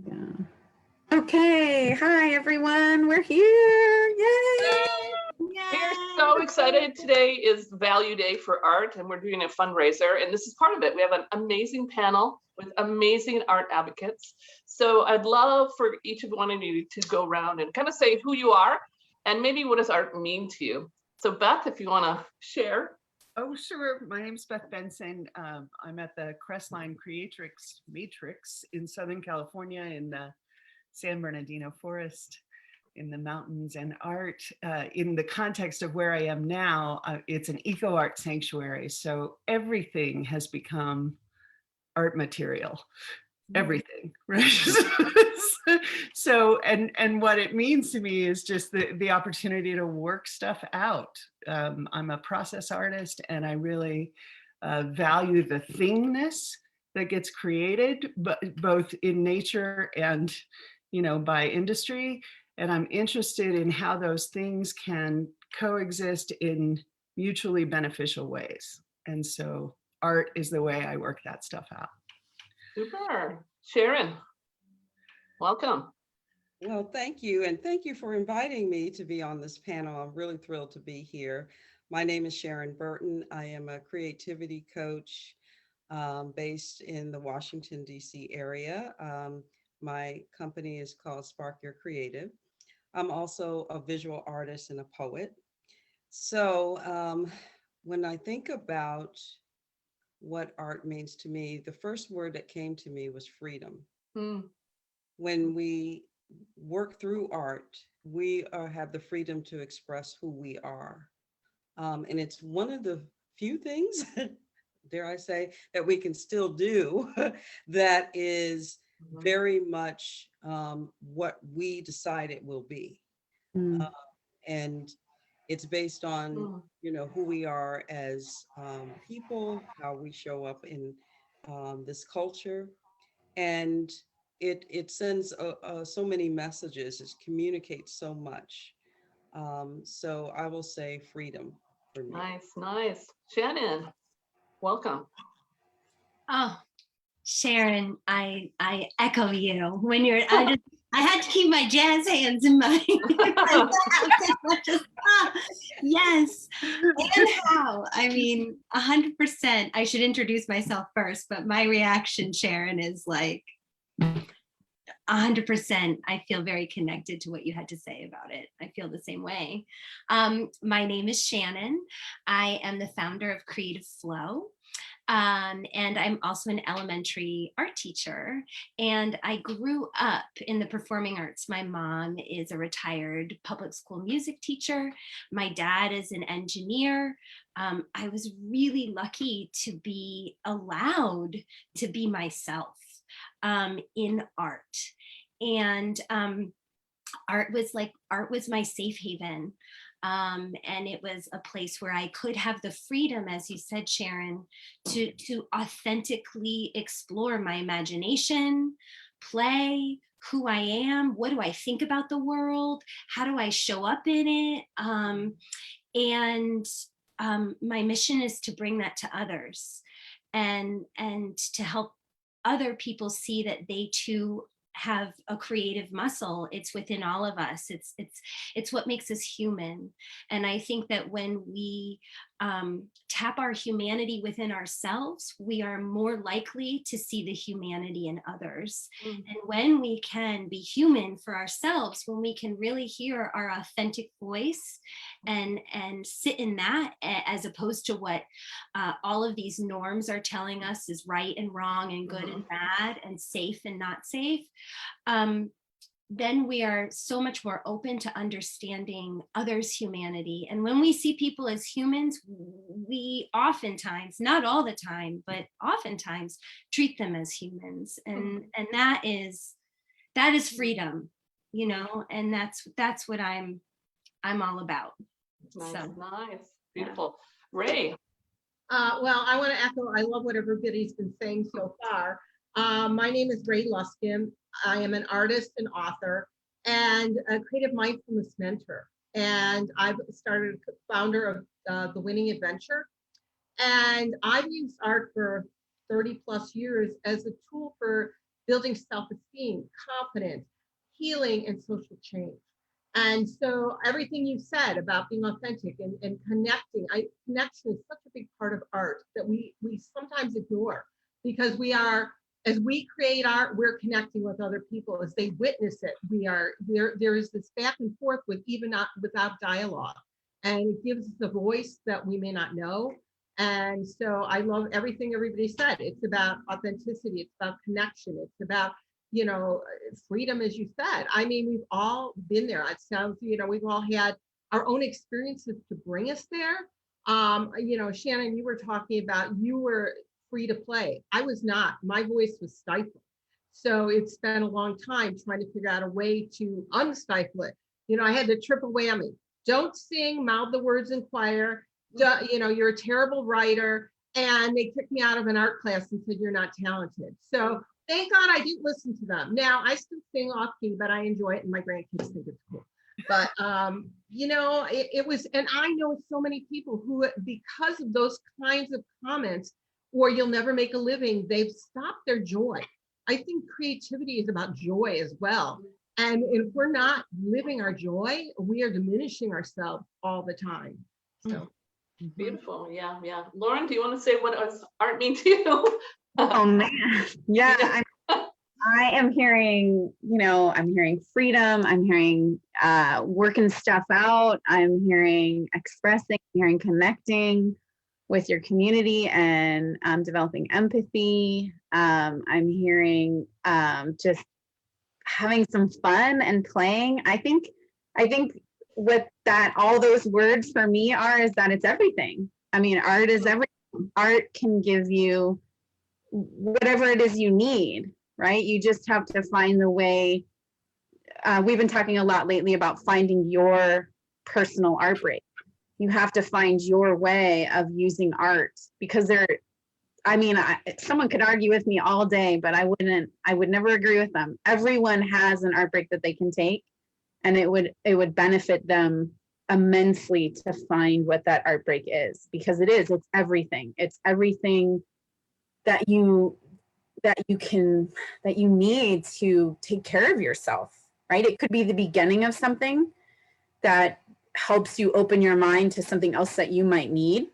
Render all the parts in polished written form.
Yeah. Okay. Hi, everyone. We're here. Yay. We're so excited. Today is Value Day for Art, and we're doing a fundraiser, and this is part of it. We have an amazing panel with amazing art advocates. So I'd love for each of one of you to go around and kind of say who you are and maybe what does art mean to you. So Beth, if you want to share. Oh, sure. My name's Beth Benson. I'm at the Crestline Creatrix Matrix in Southern California in the San Bernardino Forest in the mountains. And art, in the context of where I am now, it's an eco art sanctuary. So everything has become art material. Everything, right? So, and what it means to me is just the opportunity to work stuff out. I'm a process artist, and I really value the thingness that gets created, but both in nature and, by industry. And I'm interested in how those things can coexist in mutually beneficial ways. And so art is the way I work that stuff out. Super. Sharon, welcome. Well, thank you. And thank you for inviting me to be on this panel. I'm really thrilled to be here. My name is Sharon Burton. I am a creativity coach based in the Washington, D.C. area. My company is called Spark Your Creative. I'm also a visual artist and a poet. So when I think about what art means to me, the first word that came to me was freedom. When we work through art, we have the freedom to express who we are. And it's one of the few things, dare I say, that we can still do that is very much what we decide it will be. And it's based on, who we are as people, how we show up in this culture. And it sends so many messages, it communicates so much. So I will say freedom for me. Nice. Shannon, welcome. Oh, Sharon, I echo you when you're, I had to keep my jazz hands in my, yes, and how, I mean, 100%, I should introduce myself first, but my reaction, Sharon, is like, 100%, I feel very connected to what you had to say about it. I feel the same way. My name is Shannon. I am the founder of Creative Flow. And I'm also an elementary art teacher, and I grew up in the performing arts. My mom is a retired public school music teacher. My dad is an engineer. I was really lucky to be allowed to be myself in art. And art was my safe haven. And it was a place where I could have the freedom, as you said, Sharon, to authentically explore my imagination, play, who I am, what do I think about the world, how do I show up in it, and my mission is to bring that to others, and to help other people see that they too have a creative muscle. It's within all of us. It's what makes us human. And I think that when we tap our humanity within ourselves, we are more likely to see the humanity in others. And when we can be human for ourselves, when we can really hear our authentic voice and sit in that, as opposed to what all of these norms are telling us is right and wrong and good and bad and safe and not safe, then we are so much more open to understanding others' humanity. And when we see people as humans, we oftentimes, not all the time, but oftentimes treat them as humans. And that is freedom, and that's what I'm all about. Nice, beautiful. Ray. Well, I want to echo, I love what everybody's been saying so far. My name is Ray Luskin. I am an artist and author and a creative mindfulness mentor. And I've started founder of The Winning Adventure. And I've used art for 30 plus years as a tool for building self-esteem, confidence, healing, and social change. And so everything you said about being authentic and connecting, connection is such a big part of art that we sometimes ignore, because as we create art, we're connecting with other people. As they witness it, there is this back and forth with even not without dialogue. And it gives us a voice that we may not know. And so I love everything everybody said. It's about authenticity, it's about connection, it's about, freedom, as you said. I mean, we've all been there. It sounds, we've all had our own experiences to bring us there. Shannon, you were talking about you were free to play. I was not. My voice was stifled. So it's been a long time trying to figure out a way to unstifle it. I had the triple whammy. Don't sing, mouth the words in choir. You're a terrible writer. And they kicked me out of an art class and said, you're not talented. So thank God I didn't listen to them. Now I still sing off key, but I enjoy it and my grandkids think it's cool. But, it was, and I know so many people who, because of those kinds of comments, or you'll never make a living, they've stopped their joy. I think creativity is about joy as well. And if we're not living our joy, we are diminishing ourselves all the time. So. Beautiful. Yeah. Lauren, do you want to say what does art mean to you? Oh man. Yeah. I am hearing, I'm hearing freedom. I'm hearing working stuff out. I'm hearing expressing, I'm hearing connecting with your community and developing empathy. I'm hearing just having some fun and playing. I think what that all those words for me is that it's everything. I mean, art is everything. Art can give you whatever it is you need, right? You just have to find the way. We've been talking a lot lately about finding your personal art break. You have to find your way of using art, because someone could argue with me all day, but I would never agree with them. Everyone has an art break that they can take, and it would benefit them immensely to find what that art break is, because it's everything. It's everything that you need to take care of yourself, right? It could be the beginning of something that helps you open your mind to something else that you might need.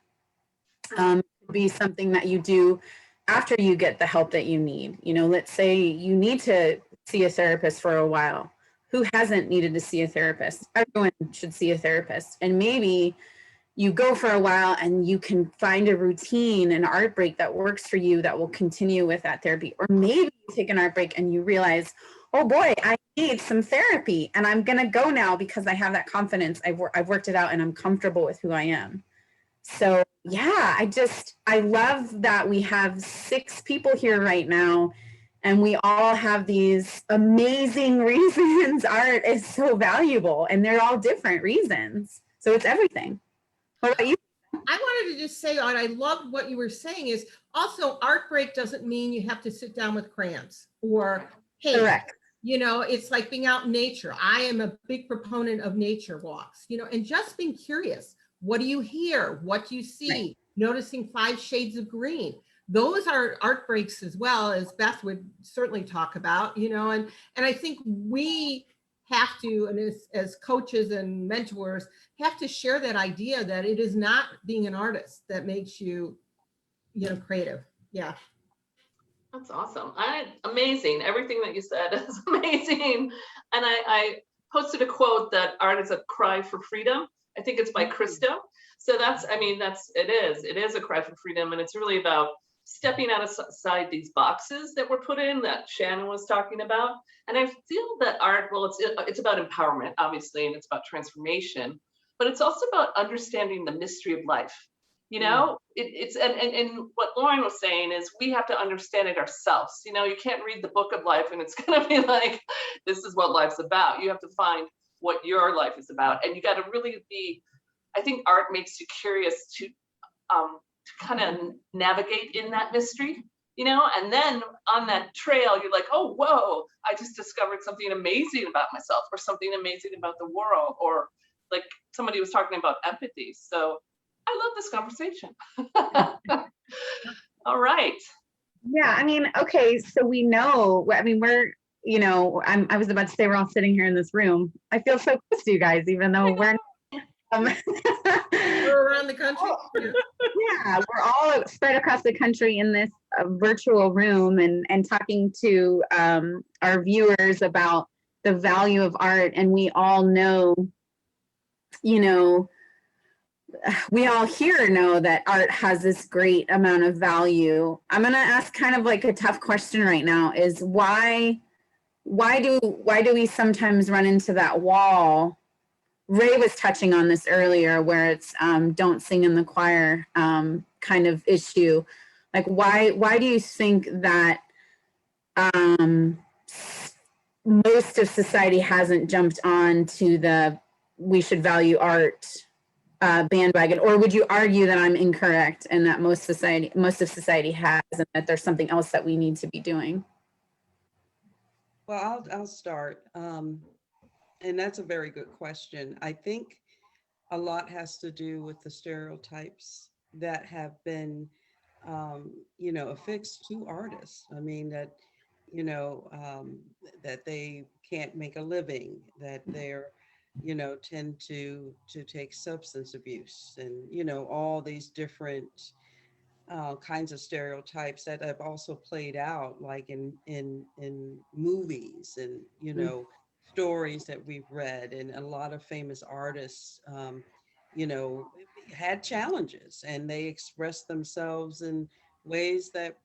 It could be something that you do after you get the help that you need. Let's say you need to see a therapist for a while. Who hasn't needed to see a therapist? Everyone should see a therapist. And maybe you go for a while and you can find a routine, an art break that works for you that will continue with that therapy. Or maybe you take an art break and you realize, oh boy, I need some therapy and I'm going to go now because I have that confidence. I've worked it out and I'm comfortable with who I am. So yeah, I love that we have 6 people here right now and we all have these amazing reasons art is so valuable, and they're all different reasons. So it's everything. What about you? I wanted to just say, and I love what you were saying, is also art break doesn't mean you have to sit down with crayons or paint. Correct. It's like being out in nature. I am a big proponent of nature walks, and just being curious. What do you hear? What do you see? Right. Noticing 5 shades of green. Those are art breaks as well, as Beth would certainly talk about, and I think we have to, and as coaches and mentors, have to share that idea that it is not being an artist that makes you, creative. Yeah. That's awesome. Amazing. Everything that you said is amazing. And I posted a quote that art is a cry for freedom. I think it's by Christo. So it is a cry for freedom. And it's really about stepping outside these boxes that were put in that Shannon was talking about. And I feel that art, it's about empowerment, obviously, and it's about transformation, but it's also about understanding the mystery of life. It's and what Lauren was saying is we have to understand it ourselves. You can't read the book of life and it's going to be like, this is what life's about. You have to find what your life is about. And you got to really I think art makes you curious to kind of navigate in that mystery, and then on that trail, you're like, oh, whoa, I just discovered something amazing about myself or something amazing about the world, or like somebody was talking about empathy. So I love this conversation. All right. Yeah, I mean, okay, so we know, I mean, we're, you know, I was about to say we're all sitting here in this room. I feel so close to you guys, even though we're, um, We're around the country. Oh, yeah, we're all spread across the country in this virtual room and talking to our viewers about the value of art. And we all know, you know, we all here know that art has this great amount of value. I'm going to ask kind of like a tough question right now is why do we sometimes run into that wall? Ray was touching on this earlier where it's don't sing in the choir kind of issue. Like why do you think that most of society hasn't jumped on to the we should value art bandwagon, or would you argue that I'm incorrect and that most of society has, and that there's something else that we need to be doing? Well, I'll start. And that's a very good question. I think a lot has to do with the stereotypes that have been, affixed to artists. I mean, that, that they can't make a living, that they're, tend to take substance abuse and, all these different kinds of stereotypes that have also played out like in movies and stories that we've read, and a lot of famous artists you know had challenges and they expressed themselves in ways that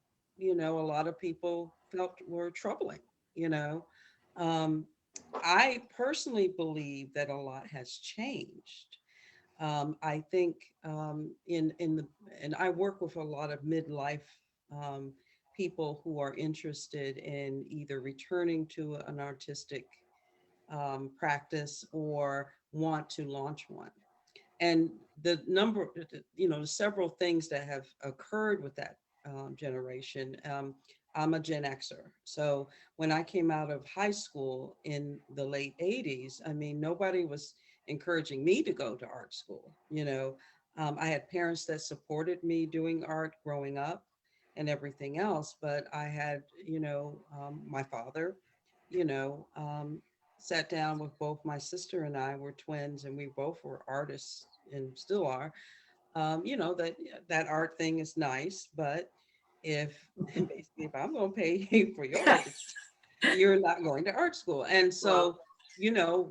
a lot of people felt were troubling. you know um, I personally believe that a lot has changed. I think in the and I work with a lot of midlife um, people who are interested in either returning to an artistic practice or want to launch one. And the number, several things that have occurred with that generation. I'm a Gen Xer. So when I came out of high school in the late 80s, I mean, nobody was encouraging me to go to art school. I had parents that supported me doing art growing up and everything else, but I had, my father, you know, um, sat down with both my sister and I were twins and we both were artists and still are. That art thing is nice, but if basically if I'm going to pay you for your education, you're not going to art school. And so,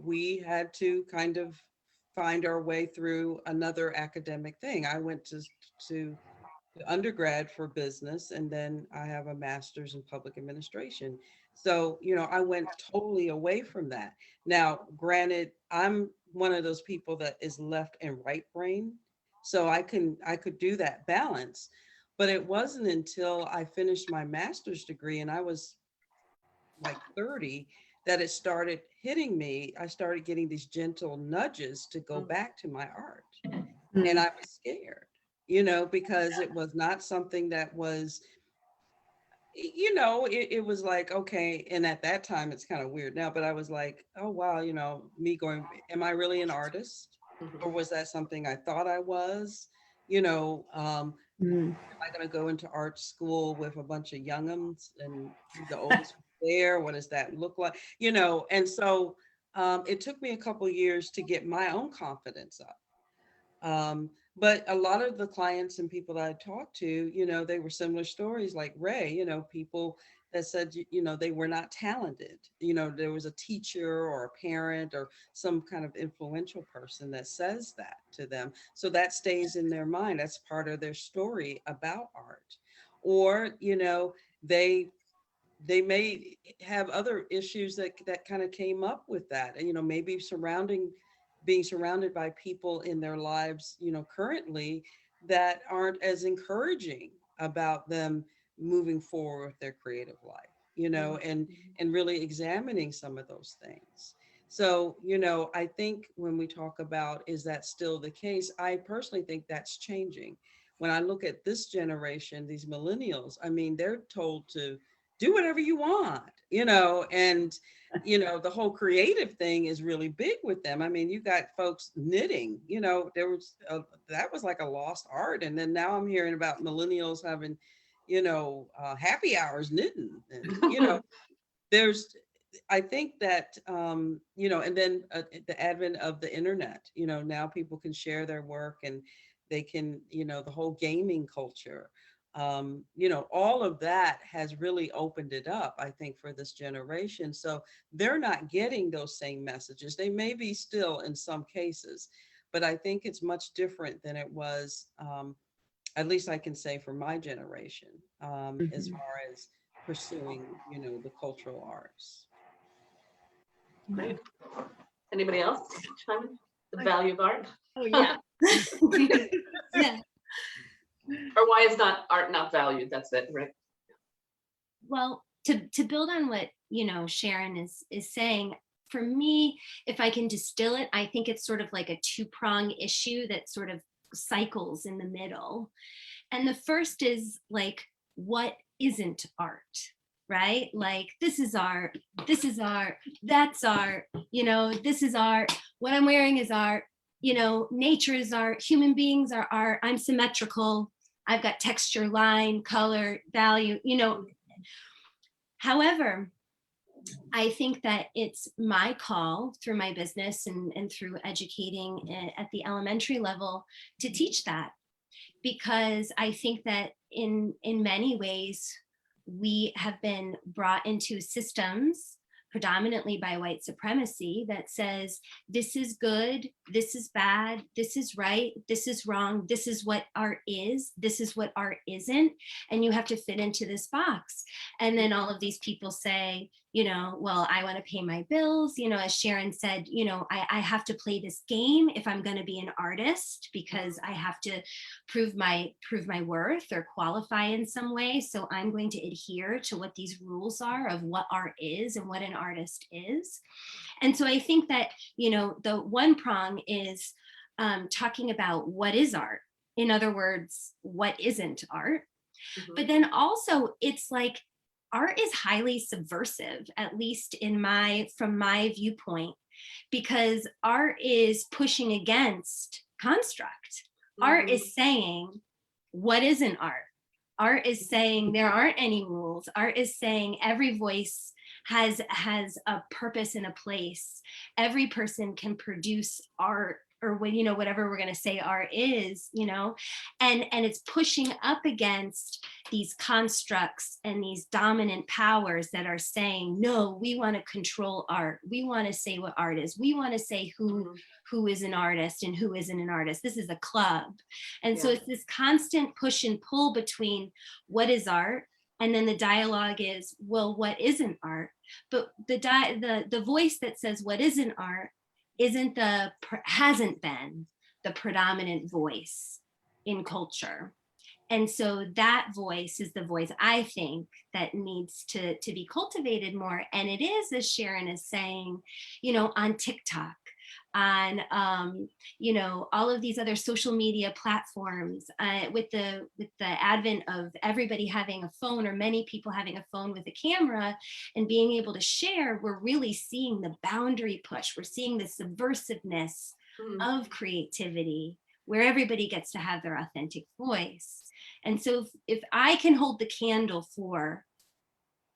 we had to kind of find our way through another academic thing. I went to undergrad for business, and then I have a master's in public administration. So, I went totally away from that. Now, granted, I'm one of those people that is left and right brain. So I could do that balance. But it wasn't until I finished my master's degree and I was like 30 that it started hitting me. I started getting these gentle nudges to go back to my art. And I was scared, because it was not something that was, it was like, okay. And at that time, it's kind of weird now, but I was like, oh, wow, me going, am I really an artist? Or was that something I thought I was? Am I going to go into art school with a bunch of youngums and be the oldest there? What does that look like? And so it took me a couple years to get my own confidence up. But a lot of the clients and people that I talked to, they were similar stories like Ray, people that said, they were not talented. There was a teacher or a parent or some kind of influential person that says that to them. So that stays in their mind. That's part of their story about art. Or, they may have other issues that kind of came up with that. And, maybe being surrounded by people in their lives, currently that aren't as encouraging about them moving forward with their creative life, and really examining some of those things. So, I think when we talk about, is that still the case? I personally think that's changing. When I look at this generation, these millennials, I mean, they're told to do whatever you want, and the whole creative thing is really big with them. I mean, you got folks knitting, that was like a lost art. And then now I'm hearing about millennials having, happy hours knitting, and there's I think that and then the advent of the internet, now people can share their work, and they can, the whole gaming culture, all of that has really opened it up, I think, for this generation. So they're not getting those same messages. They may be still in some cases, but I think it's much different than it was, at least I can say for my generation, as far as pursuing, the cultural arts. Great. Anybody else? Chime in? The value of art, Oh, yeah. Yeah. or why is not art not valued? That's it, right? Well, to build on what Sharon is saying, for me, if I can distill it, I think it's sort of like a two-prong issue that sort of cycles in the middle. And the first is like, what isn't art? Right? Like, this is art, that's art, this is art, what I'm wearing is art, nature is art, human beings are art, I'm symmetrical, I've got texture, line, color, value, However, I think that it's my call through my business and through educating at the elementary level to teach that, because I think that in many ways, we have been brought into systems predominantly by white supremacy that says, this is good, this is bad, this is right, this is wrong, this is what art is, this is what art isn't, and you have to fit into this box. And then all of these people say, well, I want to pay my bills, as Sharon said, I have to play this game if I'm going to be an artist, because I have to prove my worth or qualify in some way. So I'm going to adhere to what these rules are of what art is and what an artist is. And so I think that, the one prong is talking about what is art. In other words, what isn't art? Mhm. But then also it's like, art is highly subversive, at least from my viewpoint, because art is pushing against construct. Art is saying, what isn't art? Art is saying there aren't any rules. Art is saying every voice has a purpose and a place. Every person can produce art, or whatever we're going to say art is, and it's pushing up against these constructs and these dominant powers that are saying, no, we want to control art. We want to say what art is. We want to say who is an artist and who isn't an artist. This is a club. And so it's this constant push and pull between what is art, and then the dialogue is, well, what isn't art? But the voice that says what isn't art hasn't been the predominant voice in culture. And so that voice is the voice, I think, that needs to be cultivated more. And it is, as Sharon is saying, on TikTok, on all of these other social media platforms, with the advent of everybody having a phone, or many people having a phone with a camera and being able to share, we're really seeing the boundary push. We're seeing the subversiveness of creativity, where everybody gets to have their authentic voice. And so if I can hold the candle for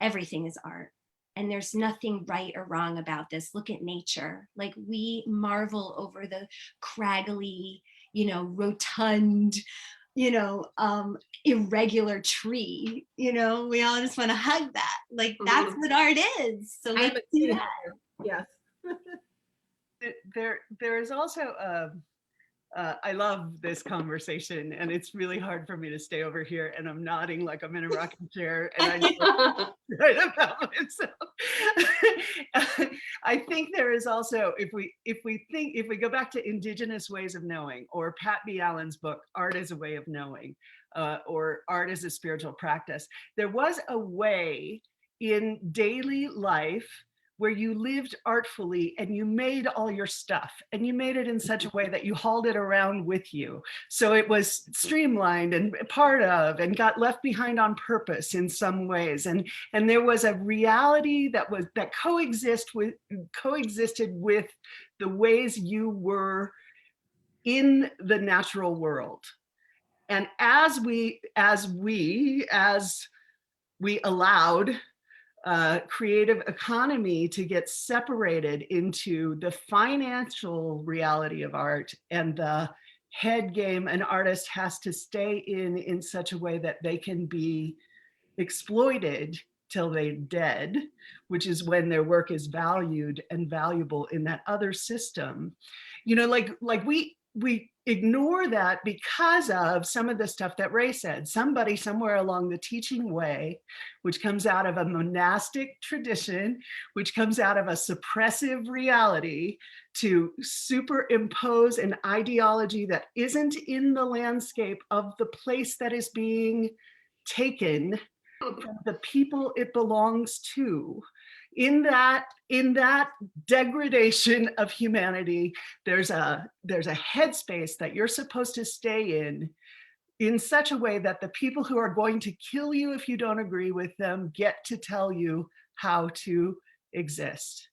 everything is art, and there's nothing right or wrong about this. Look at nature. Like, we marvel over the craggly, rotund, irregular tree. We all just want to hug that. Like, that's what art is. So let's do that. Yes. There is also I love this conversation, and it's really hard for me to stay over here, and I'm nodding like I'm in a rocking chair, and I know right about myself. I think there is also, if we go back to Indigenous ways of knowing, or Pat B. Allen's book, Art as a Way of Knowing, or Art as a Spiritual Practice, there was a way in daily life where you lived artfully and you made all your stuff, and you made it in such a way that you hauled it around with you. So it was streamlined and part of, and got left behind on purpose in some ways. And there was a reality that coexisted with the ways you were in the natural world. And as we allowed creative economy to get separated into the financial reality of art and the head game an artist has to stay in such a way that they can be exploited till they're dead, which is when their work is valued and valuable in that other system. You know, like we ignore that because of some of the stuff that Ray said. Somebody somewhere along the teaching way, which comes out of a monastic tradition, which comes out of a suppressive reality, to superimpose an ideology that isn't in the landscape of the place that is being taken from the people it belongs to. In that degradation of humanity, there's a headspace that you're supposed to stay in such a way that the people who are going to kill you if you don't agree with them get to tell you how to exist.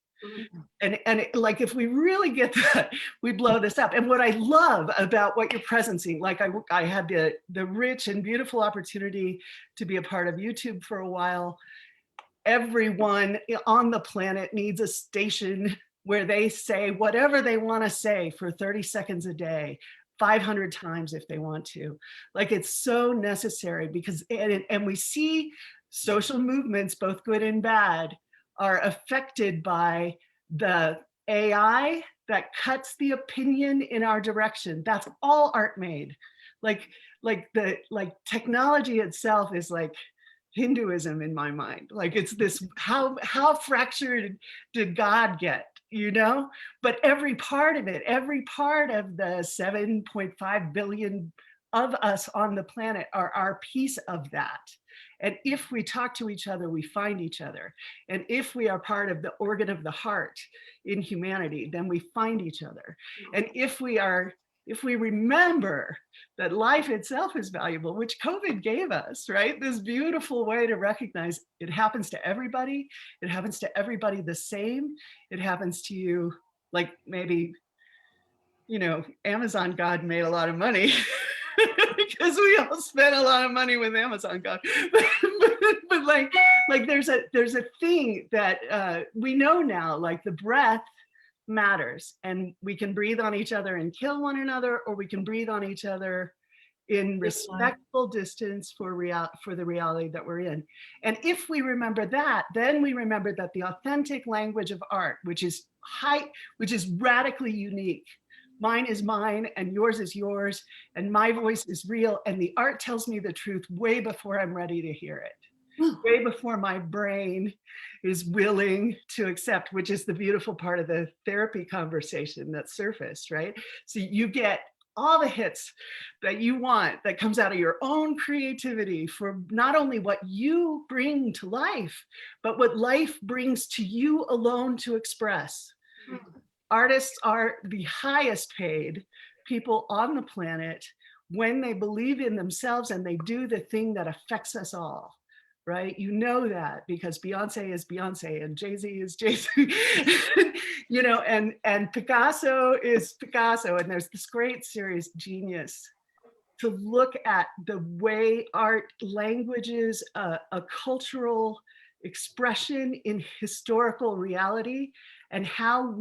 And like, if we really get that, we blow this up. And what I love about what you're presencing, like I had the rich and beautiful opportunity to be a part of YouTube for a while. Everyone on the planet needs a station where they say whatever they want to say for 30 seconds a day, 500 times if they want to. Like, it's so necessary because, and we see social movements, both good and bad, are affected by the AI that cuts the opinion in our direction. That's all art made. Like technology itself is like Hinduism in my mind. Like, it's this, how fractured did God get, you know? But every part of it, every part of the 7.5 billion of us on the planet are our piece of that. And if we talk to each other, we find each other. And if we are part of the organ of the heart in humanity, then we find each other. And if we remember that life itself is valuable, which COVID gave us, right? This beautiful way to recognize it happens to everybody. It happens to everybody the same. It happens to you, like, maybe, you know, Amazon God made a lot of money. Because we all spent a lot of money with Amazon God. but like there's a thing that we know now, like the breath matters, and we can breathe on each other and kill one another, or we can breathe on each other in respectful distance for the reality that we're in. And if we remember that, then we remember that the authentic language of art, which is radically unique. Mine is mine and yours is yours, and my voice is real, and the art tells me the truth way before I'm ready to hear it, way before my brain is willing to accept, which is the beautiful part of the therapy conversation that surfaced, right? So you get all the hits that you want that comes out of your own creativity for not only what you bring to life, but what life brings to you alone to express. Artists are the highest paid people on the planet when they believe in themselves and they do the thing that affects us all, right? You know that because Beyonce is Beyonce and Jay-Z is Jay-Z, you know, and Picasso is Picasso. And there's this great series, Genius, to look at the way art languages a cultural expression in historical reality, and how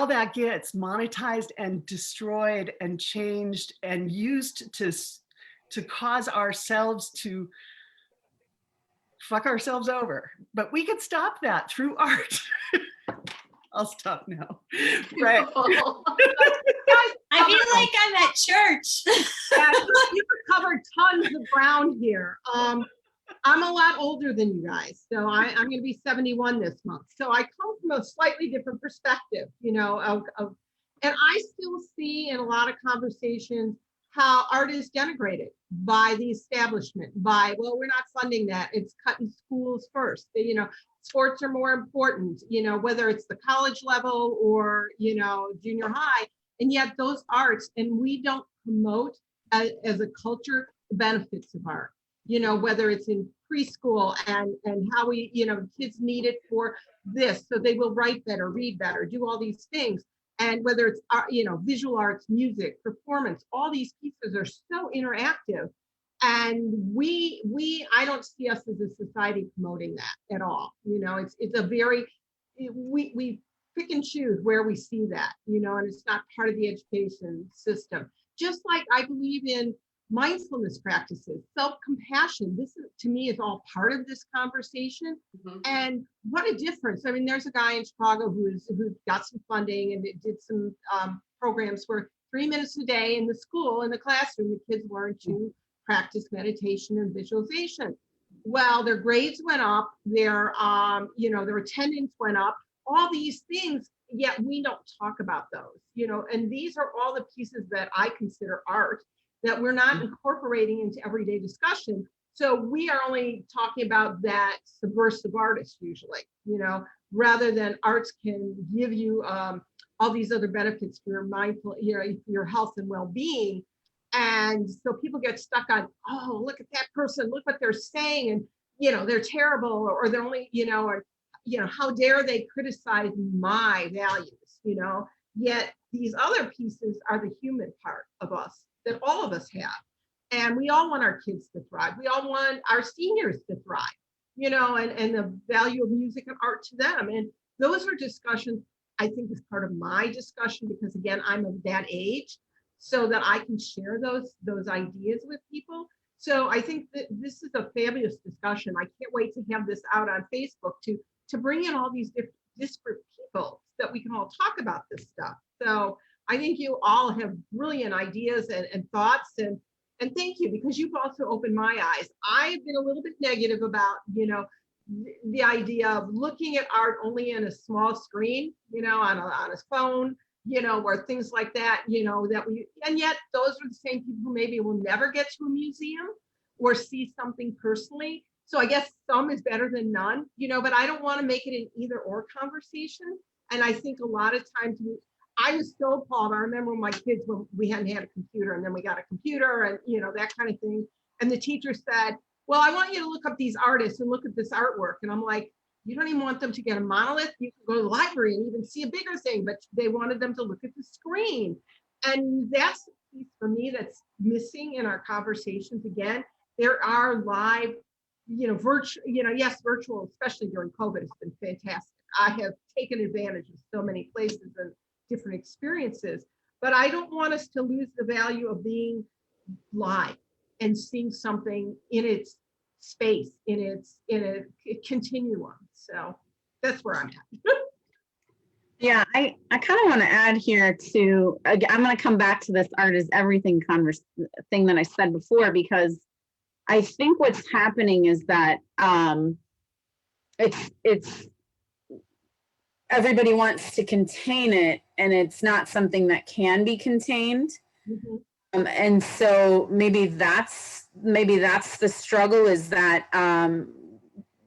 that gets monetized and destroyed and changed and used to cause ourselves to fuck ourselves over. But we could stop that through art. I'll stop now. Right. I feel like I'm at church. Yeah, you covered tons of ground here. I'm a lot older than you guys, so I'm going to be 71 this month. So I come from a slightly different perspective, you know, and I still see in a lot of conversations how art is denigrated by the establishment, by, well, we're not funding that. It's cutting schools first. You know, sports are more important, you know, whether it's the college level or, you know, junior high. And yet those arts, and we don't promote as a culture the benefits of art. You know, whether it's in preschool and how we, you know, kids need it for this, so they will write better, read better, do all these things. And whether it's, visual arts, music, performance, all these pieces are so interactive. And I don't see us as a society promoting that at all. It's a very, we pick and choose where we see that, and it's not part of the education system. Just like I believe in mindfulness practices, self-compassion. This is, to me, is all part of this conversation. Mhm. And what a difference. I mean, there's a guy in Chicago who got some funding and did some programs where 3 minutes a day in the classroom, the kids learn to practice meditation and visualization. Well, their grades went up, their attendance went up, all these things, yet we don't talk about those, and these are all the pieces that I consider art that we're not incorporating into everyday discussion. So we are only talking about that subversive artist usually, rather than arts can give you all these other benefits for your mindful, your health and well-being. And so people get stuck on, oh, look at that person, look what they're saying, and they're terrible, or they're only, how dare they criticize my values, yet these other pieces are the human part of us that all of us have. And we all want our kids to thrive. We all want our seniors to thrive, and the value of music and art to them. And those are discussions I think is part of my discussion, because again, I'm of that age, so that I can share those ideas with people. So I think that this is a fabulous discussion. I can't wait to have this out on Facebook to bring in all these disparate people so that we can all talk about this stuff. So I think you all have brilliant ideas and thoughts, and thank you, because you've also opened my eyes. I've been a little bit negative about, the idea of looking at art only in a small screen, on a phone, or things like that, and yet those are the same people who maybe will never get to a museum or see something personally. So I guess some is better than none, but I don't want to make it an either or conversation. And I think a lot of times I was so appalled. I remember when my kids, when we hadn't had a computer, and then we got a computer and, that kind of thing. And the teacher said, well, I want you to look up these artists and look at this artwork. And I'm like, you don't even want them to get a monolith. You can go to the library and even see a bigger thing, but they wanted them to look at the screen. And that's the piece for me that's missing in our conversations. Again, there are live, virtual, yes, virtual, especially during COVID, has been fantastic. I have taken advantage of so many places and different experiences, but I don't want us to lose the value of being live and seeing something in its space, in a continuum. So that's where I'm at. Yeah, I kind of want to add here too. I'm going to come back to this art is everything thing that I said before, because I think what's happening is that it's everybody wants to contain it, and it's not something that can be contained. Mhm. And so maybe that's the struggle, is that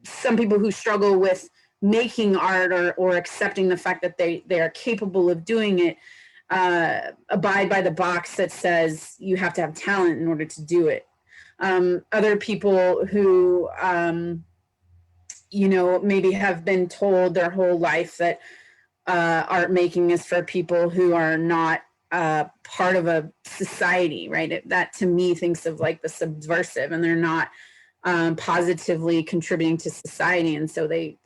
some people who struggle with making art or accepting the fact that they are capable of doing it abide by the box that says you have to have talent in order to do it. Other people who maybe have been told their whole life that art making is for people who are not part of a society, right? That to me thinks of like the subversive, and they're not positively contributing to society, and so they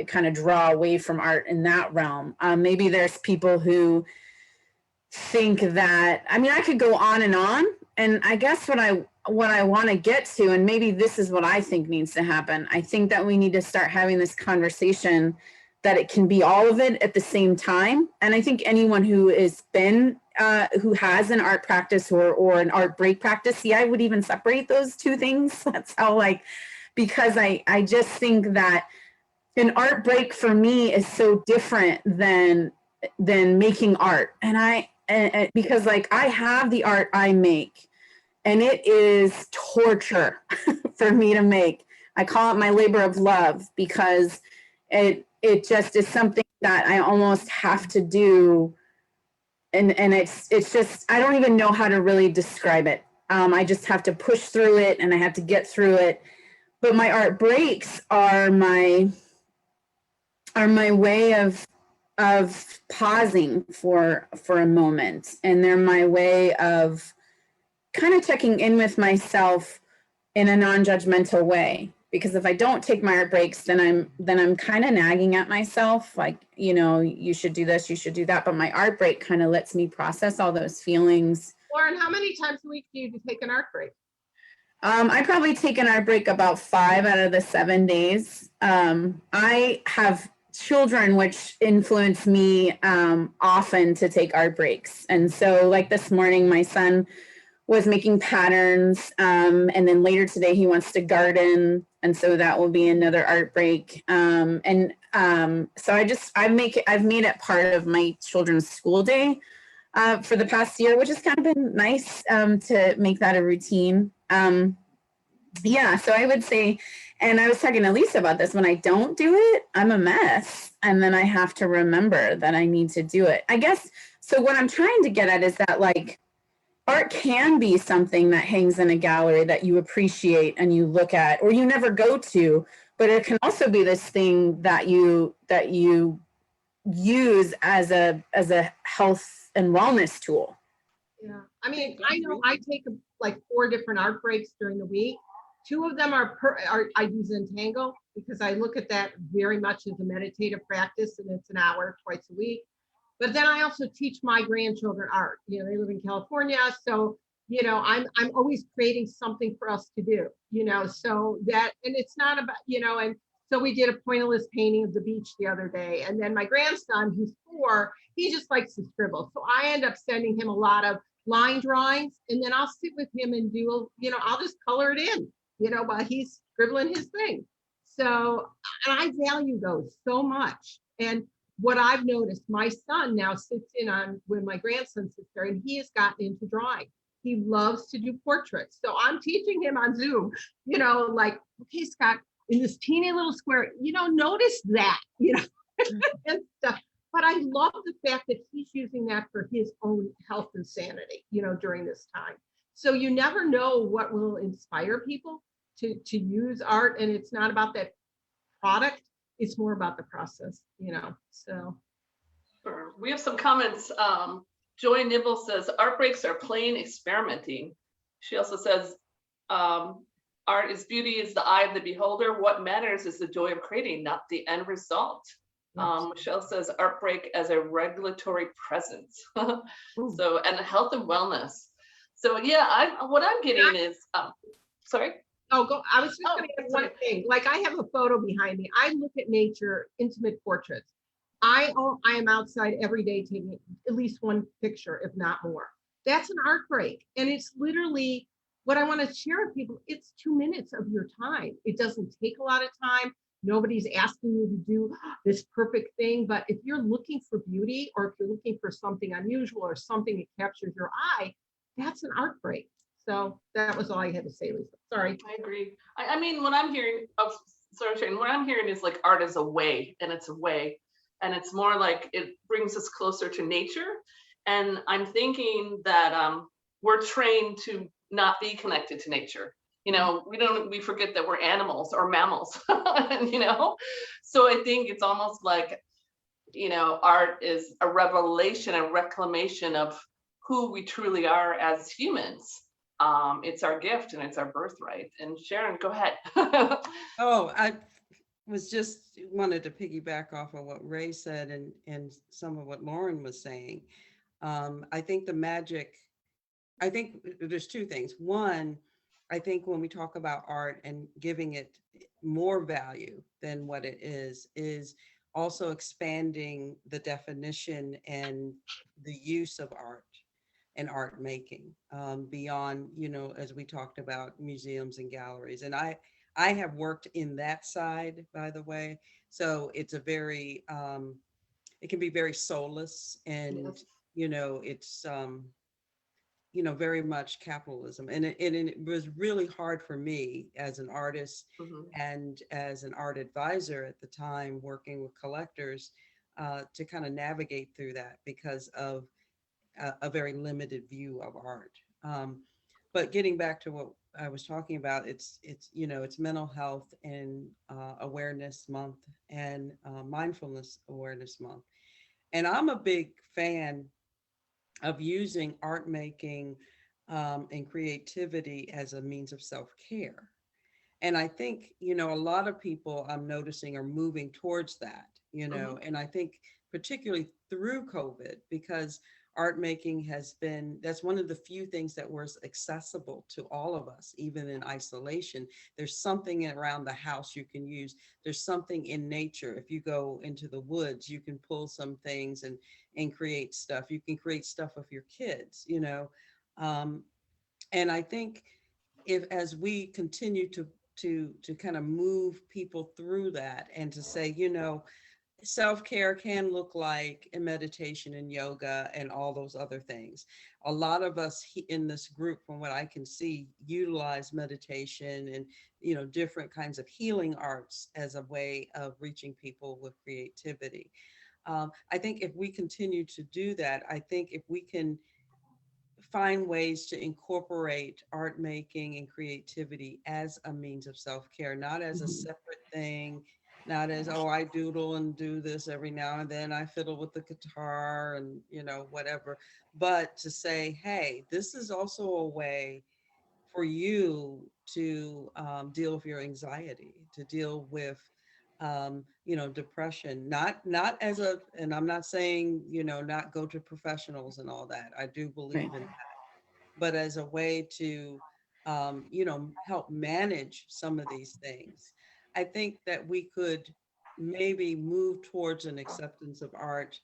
kind of draw away from art in that realm. Maybe there's people who think that, I mean, I could go on, and I guess what I want to get to, and maybe this is what I think needs to happen. I think that we need to start having this conversation that it can be all of it at the same time. And I think anyone who has an art practice or an art break practice, I would even separate those two things. That's how, because I just think that an art break for me is so different than making art. And because I have the art I make, and it is torture for me to make. I call it my labor of love, because it just is something that I almost have to do. And it's just, I don't even know how to really describe it. I just have to push through it, and I have to get through it. But my art breaks are my way of of pausing for a moment, and they're my way of kind of checking in with myself in a non-judgmental way. Because if I don't take my art breaks, then I'm kind of nagging at myself, like, you should do this, you should do that. But my art break kind of lets me process all those feelings. Lauren, how many times a week do you take an art break? I probably take an art break about 5 out of the 7 days. I have children which influence me often to take art breaks. And so like this morning, my son was making patterns, and then later today he wants to garden, and so that will be another art break. So I've made it part of my children's school day for the past year, which has kind of been nice to make that a routine. So I would say, and I was talking to Lisa about this, when I don't do it, I'm a mess, and then I have to remember that I need to do it, I guess. So what I'm trying to get at is that, like, art can be something that hangs in a gallery that you appreciate and you look at, or you never go to, but it can also be this thing that you use as a health and wellness tool. Yeah, I mean, I know I take like 4 different art breaks during the week. 2 of them are I use Zentangle because I look at that very much as a meditative practice, and it's an hour twice a week. But then I also teach my grandchildren art. They live in California, so I'm always creating something for us to do. So that, and it's not about and so we did a pointillist painting of the beach the other day, and then my grandson, who's 4, he just likes to scribble. So I end up sending him a lot of line drawings, and then I'll sit with him and do I'll just color it in, while he's scribbling his thing. So, and I value those so much. And what I've noticed, my son now sits in on when my grandson sits there, and he has gotten into drawing. He loves to do portraits. So I'm teaching him on Zoom, like, okay, Scott, in this teeny little square, notice that, and stuff. But I love the fact that he's using that for his own health and sanity, during this time. So you never know what will inspire people to use art. And it's not about that product. It's more about the process, so. Sure. We have some comments. Joy Nibble says, art breaks are plain experimenting. She also says, art is beauty, is the eye of the beholder. What matters is the joy of creating, not the end result. Michelle says, art break as a regulatory presence. So, and health and wellness. So yeah, what I'm getting is, sorry. Oh, go. I was just going to add one thing. Like, I have a photo behind me. I look at nature, intimate portraits. I am outside every day taking at least one picture, if not more. That's an art break. And it's literally what I want to share with people. It's 2 minutes of your time. It doesn't take a lot of time. Nobody's asking you to do this perfect thing. But if you're looking for beauty, or if you're looking for something unusual or something that captures your eye, that's an art break. So that was all I had to say, Lisa. Sorry. I agree. I mean, what I'm hearing, sorry, Shane, what I'm hearing is like art is a way, and it's a way, and it's more like it brings us closer to nature. And I'm thinking that we're trained to not be connected to nature. We forget that we're animals or mammals, so I think it's almost like, art is a revelation, a reclamation of who we truly are as humans. It's our gift and it's our birthright. And Sharon, go ahead. Oh, I was just wanted to piggyback off of what Ray said and some of what Lauren was saying. I think I think there's 2 things. One, I think when we talk about art and giving it more value than what it is also expanding the definition and the use of art and art making beyond, as we talked about, museums and galleries. And I have worked in that side, by the way. So it's a very, it can be very soulless, and, Yes. it's, very much capitalism. And it was really hard for me as an artist and as an art advisor at the time, working with collectors, to kind of navigate through that because of a very limited view of art. But getting back to what I was talking about, it's Mental Health and Awareness Month and Mindfulness Awareness Month. And I'm a big fan of using art making and creativity as a means of self-care. And I think, a lot of people I'm noticing are moving towards that, and I think particularly through COVID, because art making has been, that's one of the few things that was accessible to all of us, even in isolation. There's something around the house you can use. There's something in nature. If you go into the woods, you can pull some things and create stuff. You can create stuff with your kids, Um, and I think if as we continue to kind of move people through that and to say, self-care can look like a meditation and yoga and all those other things. A lot of us in this group, from what I can see, utilize meditation and different kinds of healing arts as a way of reaching people with creativity. I think if we continue to do that, I think if we can find ways to incorporate art making and creativity as a means of self-care, not as a separate thing, not as, oh, I doodle and do this every now and then, I fiddle with the guitar and, whatever, but to say, hey, this is also a way for you to deal with your anxiety, to deal with depression, not as a, and I'm not saying, not go to professionals and all that. I do believe Right. in that, but as a way to, help manage some of these things. I think that we could maybe move towards an acceptance of art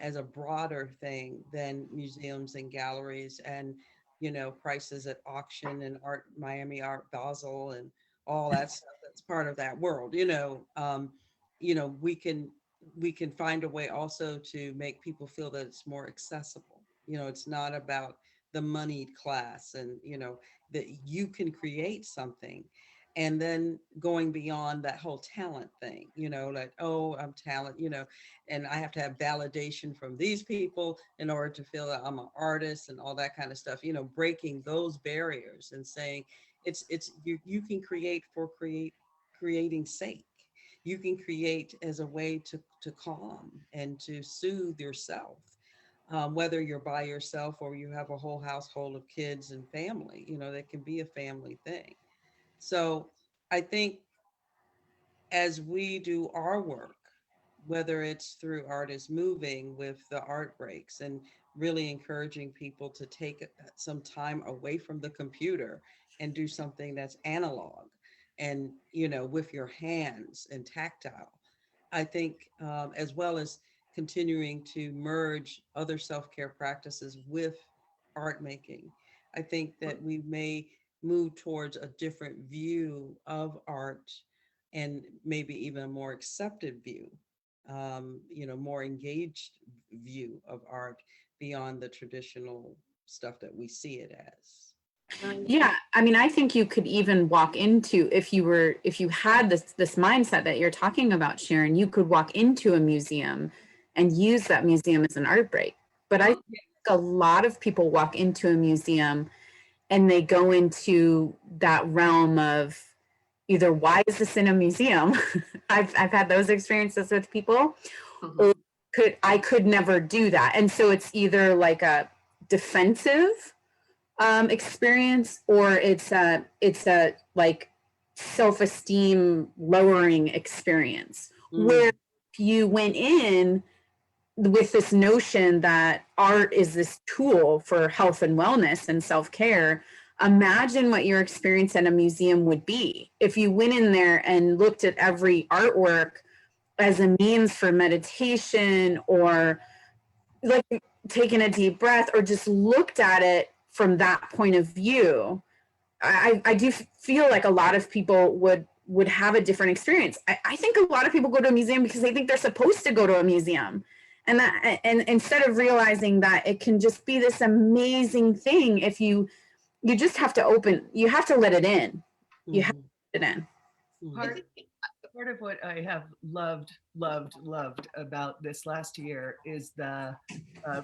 as a broader thing than museums and galleries and, prices at auction and art, Miami Art Basel and all that stuff that's part of that world, we can find a way also to make people feel that it's more accessible. It's not about the moneyed class, and that you can create something. And then going beyond that whole talent thing, like, oh, I'm talent, and I have to have validation from these people in order to feel that I'm an artist and all that kind of stuff, breaking those barriers and saying it's you can create for creating sake. You can create as a way to calm and to soothe yourself, whether you're by yourself or you have a whole household of kids and family, that can be a family thing. So I think as we do our work, whether it's through Art is Moving with the art breaks and really encouraging people to take some time away from the computer and do something that's analog and, with your hands and tactile. I think, as well as continuing to merge other self-care practices with art making, I think that we may move towards a different view of art and maybe even a more accepted view, more engaged view of art beyond the traditional stuff that we see it as. Yeah, I mean, I think you could even walk into, if you had this mindset that you're talking about, Sharon, you could walk into a museum and use that museum as an art break. But I think a lot of people walk into a museum and they go into that realm of either, why is this in a museum? I've had those experiences with people, or I could never do that. And so it's either like a defensive experience, or it's a like self-esteem lowering experience, where if you went in with this notion that art is this tool for health and wellness and self-care, imagine what your experience at a museum would be if you went in there and looked at every artwork as a means for meditation, or like taking a deep breath, or just looked at it from that point of view. I do feel like a lot of people would have a different experience. I think a lot of people go to a museum because they think they're supposed to go to a museum, and instead of realizing that it can just be this amazing thing if you just have to you have to let it in. You have to let it in. Part of what I have loved about this last year is the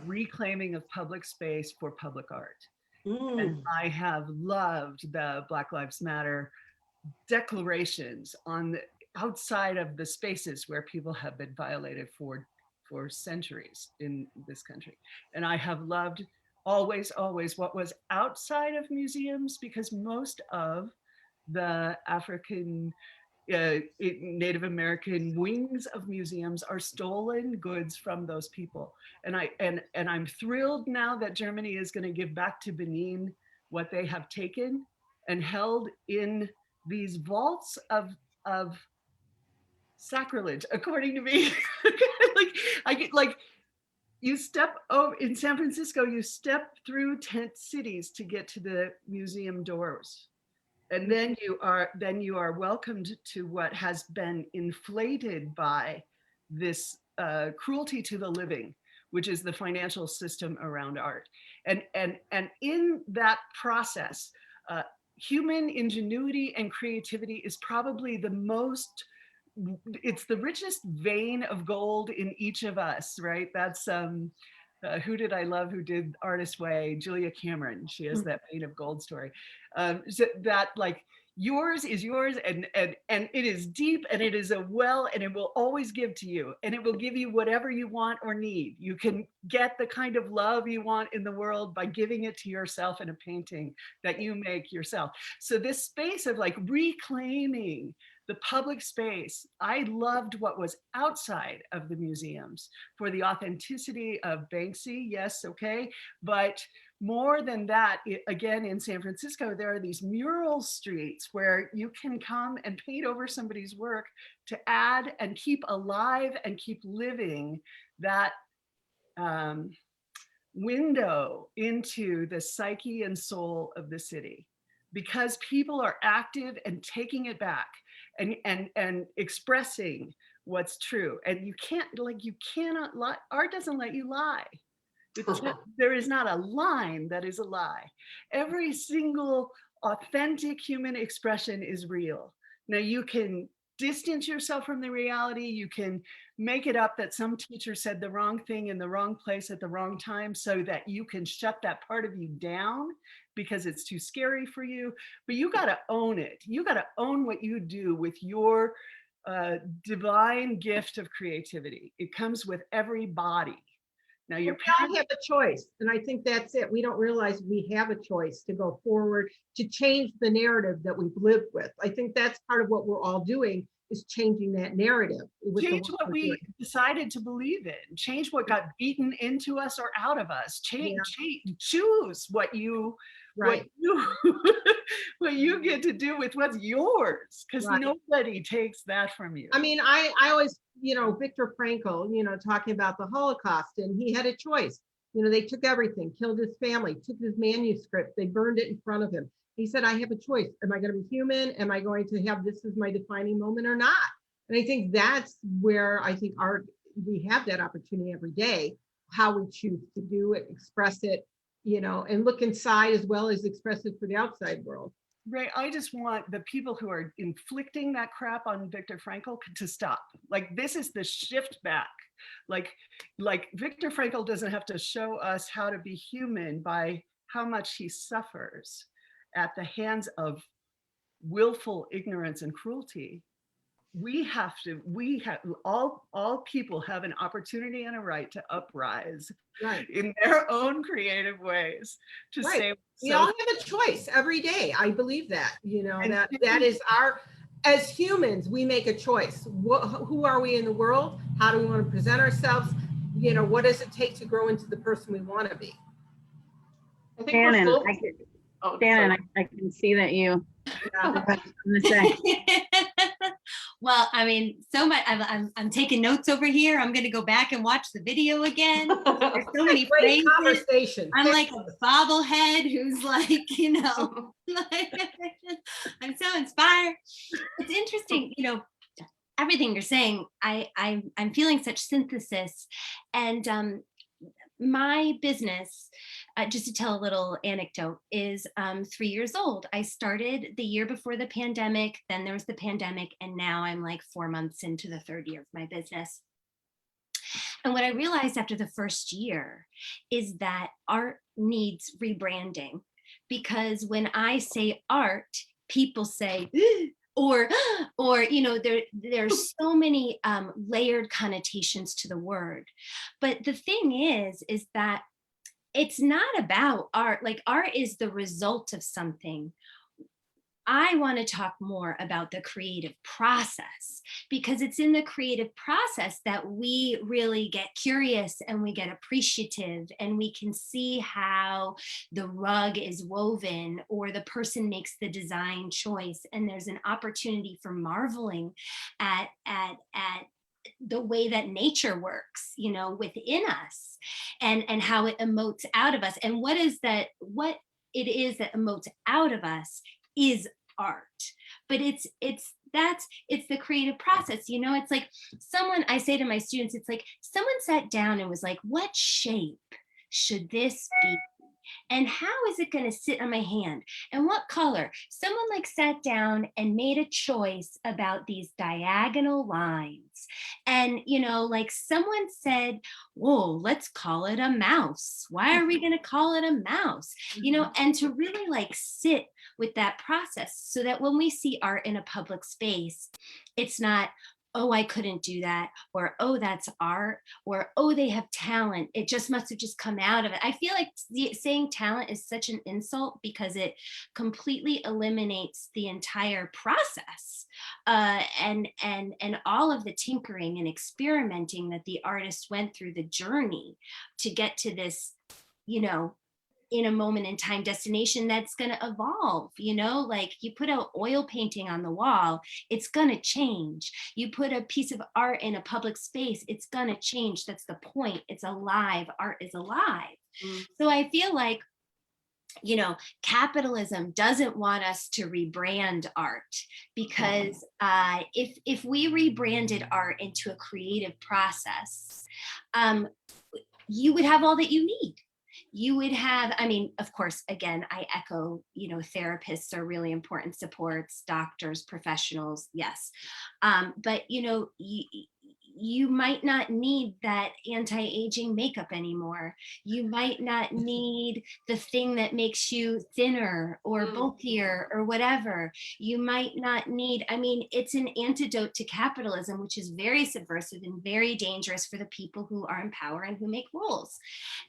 reclaiming of public space for public art. And I have loved the Black Lives Matter declarations on the outside of the spaces where people have been violated for for centuries in this country. And I have loved always, always what was outside of museums, because most of the African Native American wings of museums are stolen goods from those people. And I'm thrilled now that Germany is going to give back to Benin what they have taken and held in these vaults of sacrilege, according to me. Like I get like, you step over in San Francisco, you step through tent cities to get to the museum doors. And then you are welcomed to what has been inflated by this cruelty to the living, which is the financial system around art. And in that process, human ingenuity and creativity is probably it's the richest vein of gold in each of us, right? That's who did I love who did Artist Way? Julia Cameron. She has that vein of gold story. So that like yours is yours, and it is deep, and it is a well, and it will always give to you, and it will give you whatever you want or need. You can get the kind of love you want in the world by giving it to yourself in a painting that you make yourself. So this space of like reclaiming the public space, I loved what was outside of the museums for the authenticity of Banksy, yes, okay, but more than that, again, in San Francisco, there are these mural streets where you can come and paint over somebody's work to add and keep alive and keep living that window into the psyche and soul of the city, because people are active and taking it back and expressing what's true. And you cannot lie. Art doesn't let you lie. There is not a line that is a lie. Every single authentic human expression is real. Now you can distance yourself from the reality. You can make it up that some teacher said the wrong thing in the wrong place at the wrong time so that you can shut that part of you down because it's too scary for you. But you got to own it. You got to own what you do with your divine gift of creativity. It comes with every body. Now your parents have a choice, and I think that's it. We don't realize we have a choice to go forward, to change the narrative that we've lived with. I think that's part of what we're all doing, is changing that narrative. Change what we decided to believe in. Change what got beaten into us or out of us. Choose what you right. what you get to do with what's yours, because nobody takes that from you. I mean, I always, Viktor Frankl, talking about the Holocaust, and he had a choice. They took everything, killed his family, took his manuscript, they burned it in front of him. He said, I have a choice. Am I going to be human? Am I going to have this as my defining moment or not? And I think that's where I think art, we have that opportunity every day, how we choose to do it, express it, and look inside as well as express it for the outside world. Right. I just want the people who are inflicting that crap on Viktor Frankl to stop. Like, this is the shift back. Like Viktor Frankl doesn't have to show us how to be human by how much he suffers at the hands of willful ignorance and cruelty. All people have an opportunity and a right to uprise in their own creative ways to say. We all have a choice every day. I believe that, that is as humans, we make a choice. Who are we in the world? How do we want to present ourselves? What does it take to grow into the person we want to be? I think Shannon, Shannon, I can see that you. Well, I mean, so much. I'm taking notes over here. I'm going to go back and watch the video again. There's so many great conversation. I'm like a bobblehead who's like, I'm so inspired. It's interesting, everything you're saying. I'm feeling such synthesis, and my business, just to tell a little anecdote, is 3 years old. I started the year before the pandemic, then there was the pandemic, and now I'm like 4 months into the third year of my business. And what I realized after the first year is that art needs rebranding, because when I say art, people say, or there's so many layered connotations to the word. But the thing is that it's not about art. Like, art is the result of something. I want to talk more about the creative process, because it's in the creative process that we really get curious and we get appreciative, and we can see how the rug is woven or the person makes the design choice. And there's an opportunity for marveling at the way that nature works, within us, and how it emotes out of us. And what it is that emotes out of us is art. But it's the creative process. It's like I say to my students, it's like someone sat down and was like, what shape should this be? And how is it going to sit on my hand? And what color? Someone sat down and made a choice about these diagonal lines. And, someone said, whoa, let's call it a mouse. Why are we going to call it a mouse? And to really sit with that process, so that when we see art in a public space, it's not, oh, I couldn't do that, or, oh, that's art, or, oh, they have talent, it just must have just come out of it. I feel like saying talent is such an insult, because it completely eliminates the entire process, and all of the tinkering and experimenting that the artist went through, the journey to get to this, in a moment in time destination that's going to evolve. Like, you put an oil painting on the wall, it's going to change. You put a piece of art in a public space, it's going to change. That's the point. It's alive. Art is alive. So I feel like, capitalism doesn't want us to rebrand art, because if we rebranded art into a creative process, you would have all that you need. You would have, of course, again, I echo, therapists are really important supports, doctors, professionals, yes. But, you might not need that anti-aging makeup anymore. You might not need the thing that makes you thinner or bulkier or whatever. You might not need, it's an antidote to capitalism, which is very subversive and very dangerous for the people who are in power and who make rules.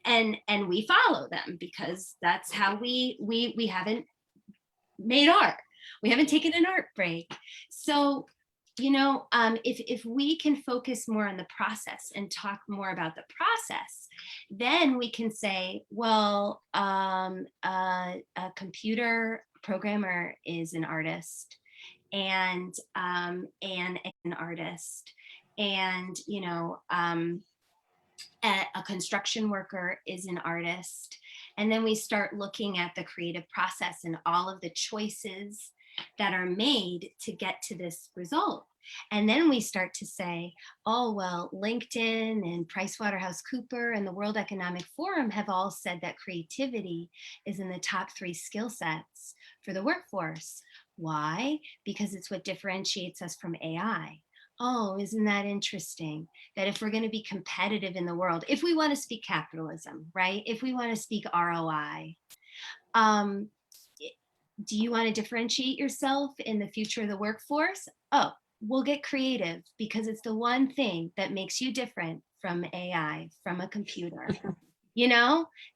And we follow them, because that's how we haven't made art. We haven't taken an art break. So, if we can focus more on the process and talk more about the process, then we can say, well, a computer programmer is an artist, and an artist, and a construction worker is an artist. And then we start looking at the creative process and all of the choices that are made to get to this result. And then we start to say, oh, well, LinkedIn and PricewaterhouseCoopers and the World Economic Forum have all said that creativity is in the top 3 skill sets for the workforce. Why? Because it's what differentiates us from AI. Oh, isn't that interesting? That if we're going to be competitive in the world, if we want to speak capitalism, right? If we want to speak ROI, do you want to differentiate yourself in the future of the workforce? Oh, we'll get creative, because it's the one thing that makes you different from AI, from a computer,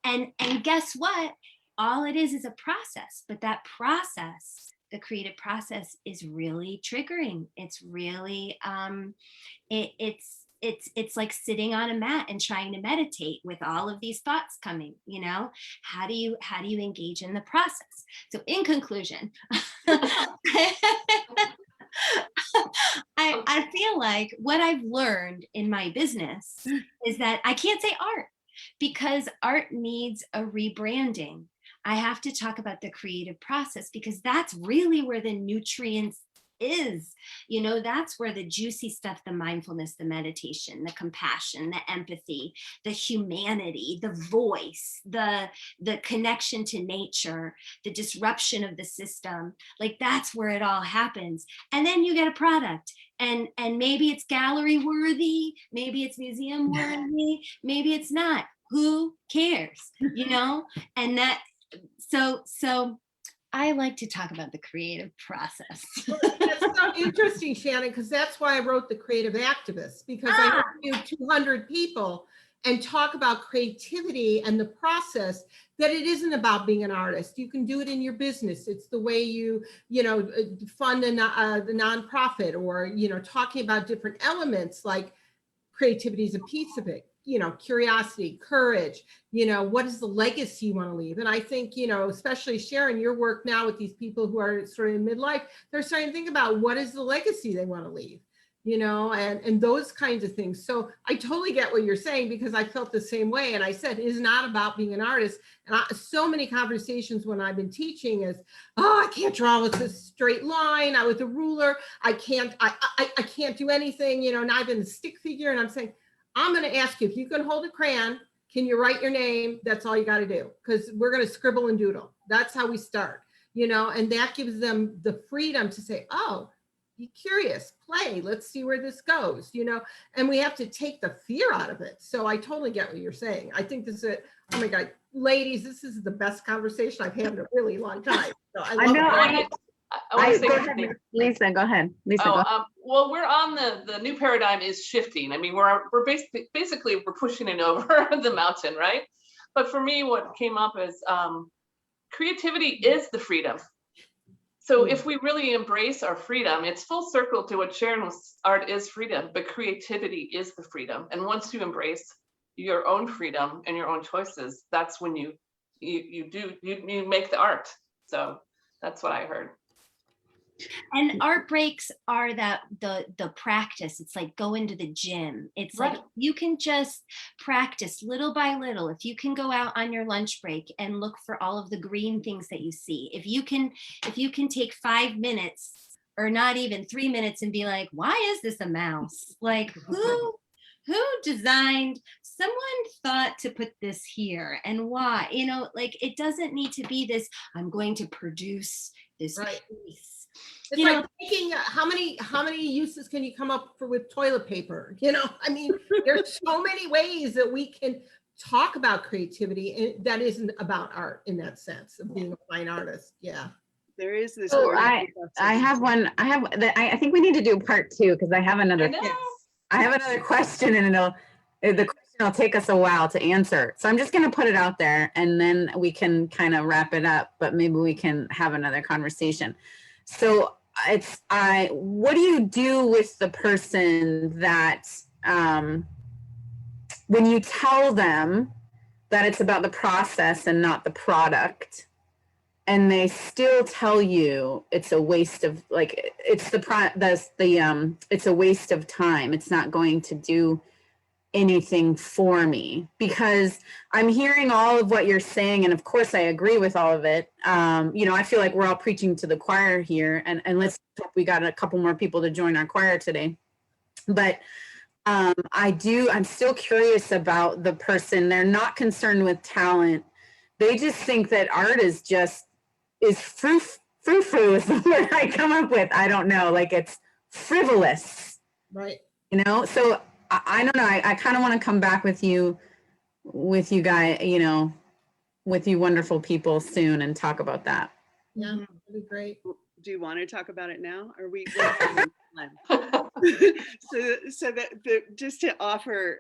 and guess what? All it is a process, but that process, the creative process, is really triggering. It's really, it's like sitting on a mat and trying to meditate with all of these thoughts coming. How do you engage in the process? So in conclusion, I feel like what I've learned in my business is that I can't say art, because art needs a rebranding. I have to talk about the creative process, because that's really where the nutrients is. That's where the juicy stuff, the mindfulness, the meditation, the compassion, the empathy, the humanity, the voice, the connection to nature, the disruption of the system, that's where it all happens. And then you get a product, and maybe it's gallery worthy, maybe it's museum worthy, maybe it's not. Who cares? And that, so I like to talk about the creative process. That's so interesting, Shannon, because that's why I wrote The Creative Activist, because I interviewed 200 people and talk about creativity and the process, that it isn't about being an artist. You can do it in your business. It's the way you fund the nonprofit, or, talking about different elements, like creativity is a piece of it, curiosity, courage, what is the legacy you want to leave? And I think, especially Sharon, your work now with these people who are sort of in midlife, they're starting to think about what is the legacy they want to leave, and those kinds of things. So I totally get what you're saying, because I felt the same way. And I said, it's not about being an artist. And so many conversations when I've been teaching is, oh, I can't draw with a straight line, with a ruler. I can't do anything, and I've been a stick figure. And I'm saying, I'm going to ask you, if you can hold a crayon, can you write your name? That's all you got to do, because we're going to scribble and doodle. That's how we start, and that gives them the freedom to say, oh, be curious, play, let's see where this goes, and we have to take the fear out of it. So I totally get what you're saying. I think this is oh my God, ladies, this is the best conversation I've had in a really long time. So I love know. it. I want to say go something. ahead, Lisa, go ahead. Lisa, go ahead. Well, we're on the new paradigm is shifting. I mean, we're basically we're pushing it over the mountain, right? But for me, what came up is creativity is the freedom. So if we really embrace our freedom, it's full circle to what Sharon was. Art is freedom, but creativity is the freedom. And once you embrace your own freedom and your own choices, that's when you make the art. So that's what I heard. And art breaks are the practice. It's like going to the gym. It's Right. like you can just practice little by little. If you can go out on your lunch break and look for all of the green things that you see, if you can take 5 minutes or not even 3 minutes and be like, why is this a mouse? Like who designed, someone thought to put this here, and why? Like it doesn't need to be this, I'm going to produce this Right. piece. It's like thinking, how many uses can you come up with toilet paper? I mean, there's so many ways that we can talk about creativity, and that isn't about art in that sense of being a fine artist. Yeah. There is this. So I have one. I think we need to do part 2, because I have another. I have another question, and the question will take us a while to answer. So I'm just going to put it out there, and then we can kind of wrap it up. But maybe we can have another conversation. So what do you do with the person that when you tell them that it's about the process and not the product, and they still tell you it's a waste of, like, it's it's a waste of time, it's not going to do anything for me? Because I'm hearing all of what you're saying, and of course I agree with all of it. I feel like we're all preaching to the choir here, and let's hope we got a couple more people to join our choir today. But I'm still curious about the person. They're not concerned with talent. They just think that art is frou is the word I come up with. I don't know, like it's frivolous, Right. So I don't know. I kind of want to come back with you guys, with you wonderful people soon, and talk about that. Yeah, that'd be great. Do you want to talk about it now? Or we so that just to offer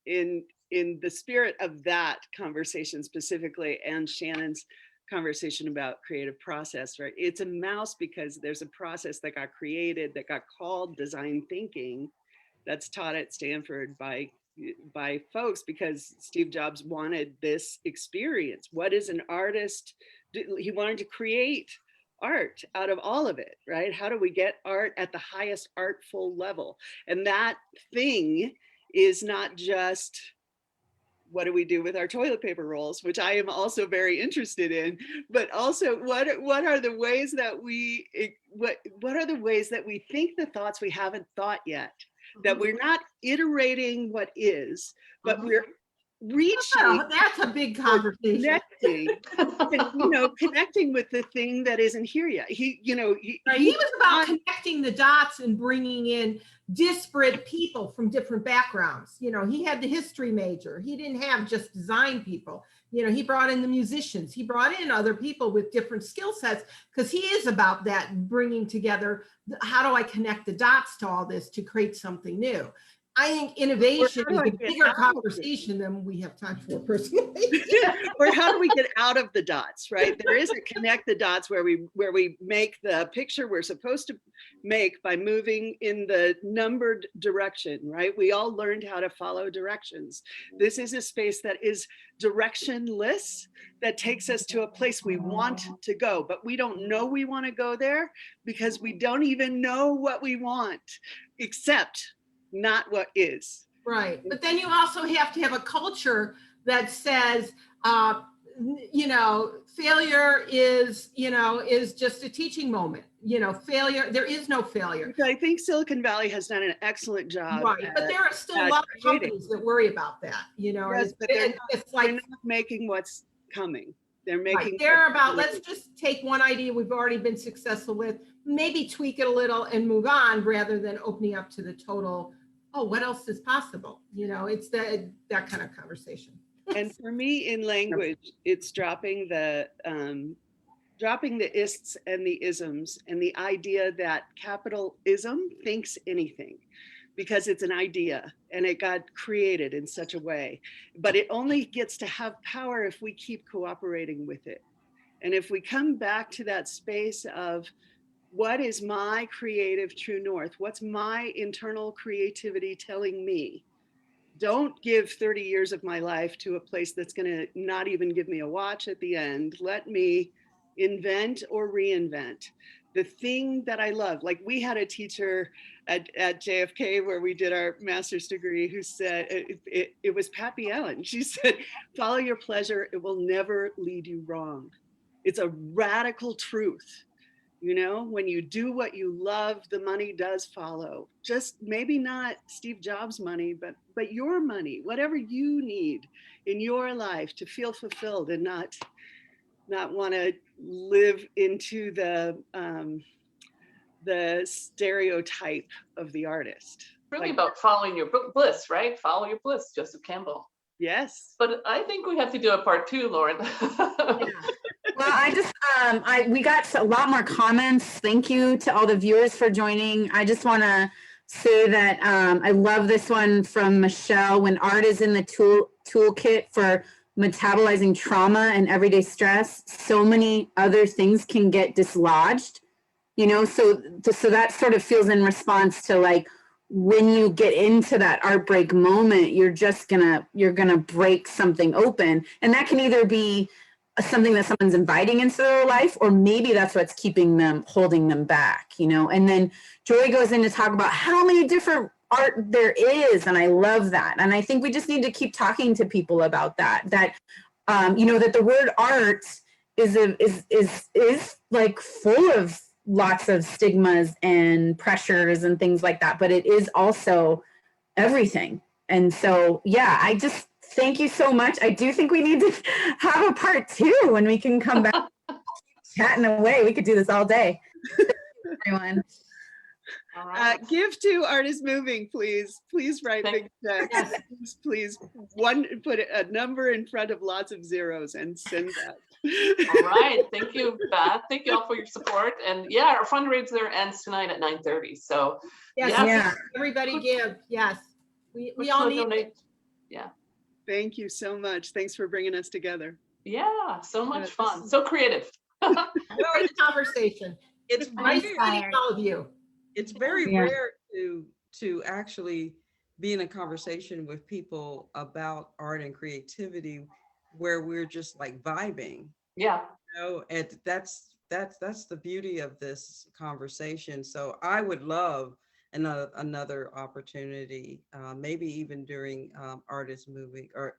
in the spirit of that conversation specifically, and Shannon's conversation about creative process, right? It's a mouse because there's a process that got created that got called design thinking, that's taught at Stanford by folks because Steve Jobs wanted this experience. What is an artist? He wanted to create art out of all of it, right? How do we get art at the highest artful level? And that thing is not just, what do we do with our toilet paper rolls, which I am also very interested in, but also what are the ways that we think the thoughts we haven't thought yet, that we're not iterating what is, but reaching, That's a big conversation. connecting, connecting with the thing that isn't here yet. He Was about connecting the dots and bringing in disparate people from different backgrounds. He had the history major. He didn't have just design people. He brought in the musicians. He brought in other people with different skill sets because he is about that, bringing together, how do I connect the dots to all this to create something new? I think innovation is a bigger conversation than we have time for personally. Or how do we get out of the dots, right? There is a connect the dots where we make the picture we're supposed to make by moving in the numbered direction, right? We all learned how to follow directions. This is a space that is directionless, that takes us to a place we want to go, but we don't know we want to go there because we don't even know what we want, except not what is. Right. But then you also have to have a culture that says, failure is just a teaching moment. Failure, there is no failure. I think Silicon Valley has done an excellent job. Right. But there are still a lot of companies that worry about that, Yes, but they're not making what's coming. They're making. Right. They're about, let's just take one idea we've already been successful with, maybe tweak it a little and move on, rather than opening up to the total, oh, what else is possible? It's that kind of conversation. And for me in language, it's dropping the ists and the isms and the idea that capitalism thinks anything, because it's an idea and it got created in such a way, but it only gets to have power if we keep cooperating with it. And if we come back to that space of, what is my creative true north? What's my internal creativity telling me? Don't give 30 years of my life to a place that's going to not even give me a watch at the end. Let me invent or reinvent the thing that I love. Like, we had a teacher at JFK where we did our master's degree who said, it was Pappy Allen. She said, follow your pleasure. It will never lead you wrong. It's a radical truth. When you do what you love, the money does follow. Just maybe not Steve Jobs' money, but your money, whatever you need in your life to feel fulfilled and not want to live into the stereotype of of the artist. Really about following your bliss, right? Follow your bliss, Joseph Campbell. Yes. But I think we have to do a part 2, Lauren. Well, I just, we got a lot more comments. Thank you to all the viewers for joining. I just want to say that I love this one from Michelle. When art is in the toolkit for metabolizing trauma and everyday stress, so many other things can get dislodged, so that sort of feels in response to, like, when you get into that art break moment, you're gonna break something open. And that can either be something that someone's inviting into their life, or maybe that's what's holding them back, And then Joy goes in to talk about how many different art there is. And I love that. And I think we just need to keep talking to people about that, that the word art is like full of lots of stigmas and pressures and things like that, but it is also everything. And so, yeah, I just thank you so much. I do think we need to have a part 2 when we can come back chatting away. We could do this all day. Everyone. All right. Give to Artist Moving, please. Please write big checks. Please, put a number in front of lots of zeros and send that. All right. Thank you, Beth. Thank you all for your support. And yeah, our fundraiser ends tonight at 9:30. So yes, everybody give. Yes, we all need donate. Yeah. Thank you so much. Thanks for bringing us together. Yeah, so much fun. So creative. Great conversation. It's Nice meeting all of you. It's very rare to actually be in a conversation with people about art and creativity where we're just like vibing. Yeah. And that's the beauty of this conversation. So I would love another opportunity, maybe even during Artist Moving, or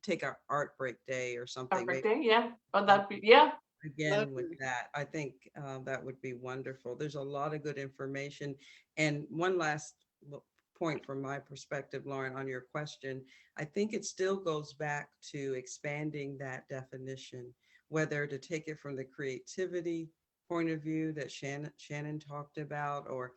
take our art break day or something. Art break day, yeah. Oh, that'd be, yeah. Again, with that, I think that would be wonderful. There's a lot of good information. And one last point from my perspective, Lauren, on your question. I think it still goes back to expanding that definition, whether to take it from the creativity point of view that Shannon talked about, or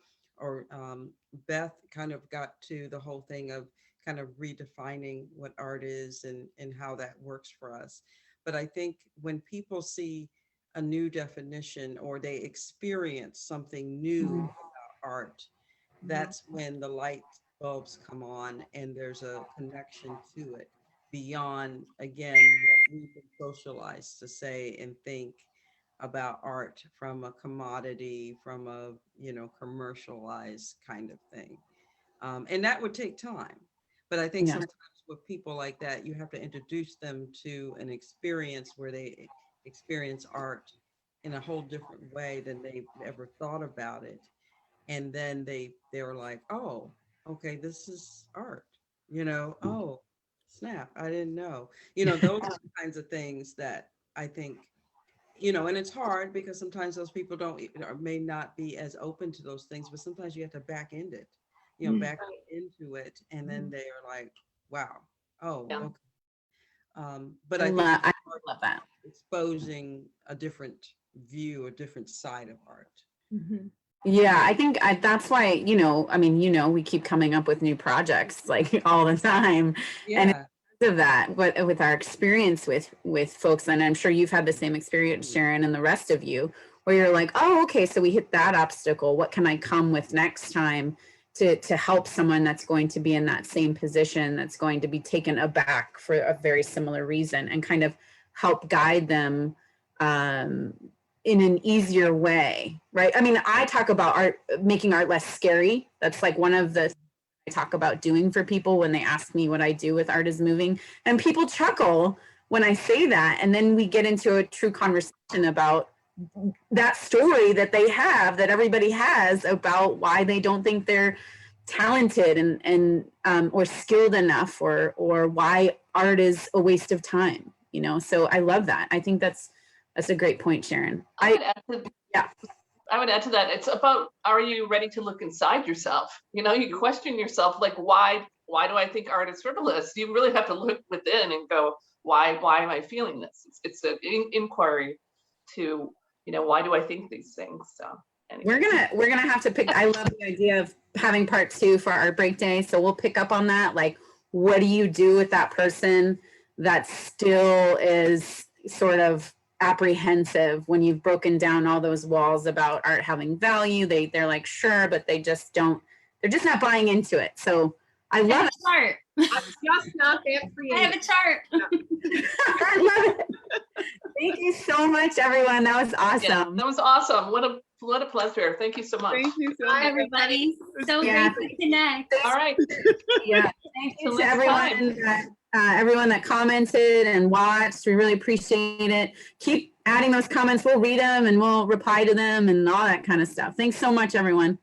Beth kind of got to the whole thing of kind of redefining what art is and how that works for us. But I think when people see a new definition or they experience something new about art, that's when the light bulbs come on and there's a connection to it beyond, again, what we've been socialized to say and think about art from a commodity, from a, commercialized kind of thing. And that would take time. But I think Yeah. sometimes with people like that, you have to introduce them to an experience where they experience art in a whole different way than they've ever thought about it. And then they're like, oh, okay, this is art, oh, snap, I didn't know. Those are the kinds of things that I think, and it's hard because sometimes those people don't or may not be as open to those things, but sometimes you have to back end it, back into it. And then they are like, wow, oh, Yeah. okay. But I think it's I hard love that. exposing a different view, a different side of art. Yeah, I think that's why, we keep coming up with new projects like all the time. And Yeah. of that, but with our experience with folks, and I'm sure you've had the same experience, Sharon, and the rest of you, where you're like, oh, okay, so we hit that obstacle. What can I come with next time to help someone that's going to be in that same position, that's going to be taken aback for a very similar reason, and kind of help guide them in an easier way, right? I mean, I talk about art, making art less scary. That's like one of the I talk about doing for people when they ask me what I do with Art is Moving. And people chuckle when I say that. And then we get into a true conversation about that story that they have, that everybody has, about why they don't think they're talented and or skilled enough, or why art is a waste of time, So I love that. I think that's a great point, Sharon. I would add to that. It's about, are you ready to look inside yourself? You question yourself, like, why do I think art is frivolous? You really have to look within and go, why am I feeling this? It's an inquiry to, why do I think these things? So anyway. We're gonna have to pick. I love the idea of having part 2 for Art Break Day. So we'll pick up on that. Like, what do you do with that person that still is sort of apprehensive when you've broken down all those walls about art having value? They're like, sure, but they're just not buying into it. So I love it. Chart. I'm just not that I have creative. a chart. I love it. Thank you so much, everyone. That was awesome. Yeah, that was awesome. What a pleasure. Thank you so much. Thank you so Bye, much. everybody. So Yeah. great to connect. All right. Yeah, thank you Till to next everyone that commented and watched. We really appreciate it. Keep adding those comments. We'll read them and we'll reply to them and all that kind of stuff. Thanks so much, everyone.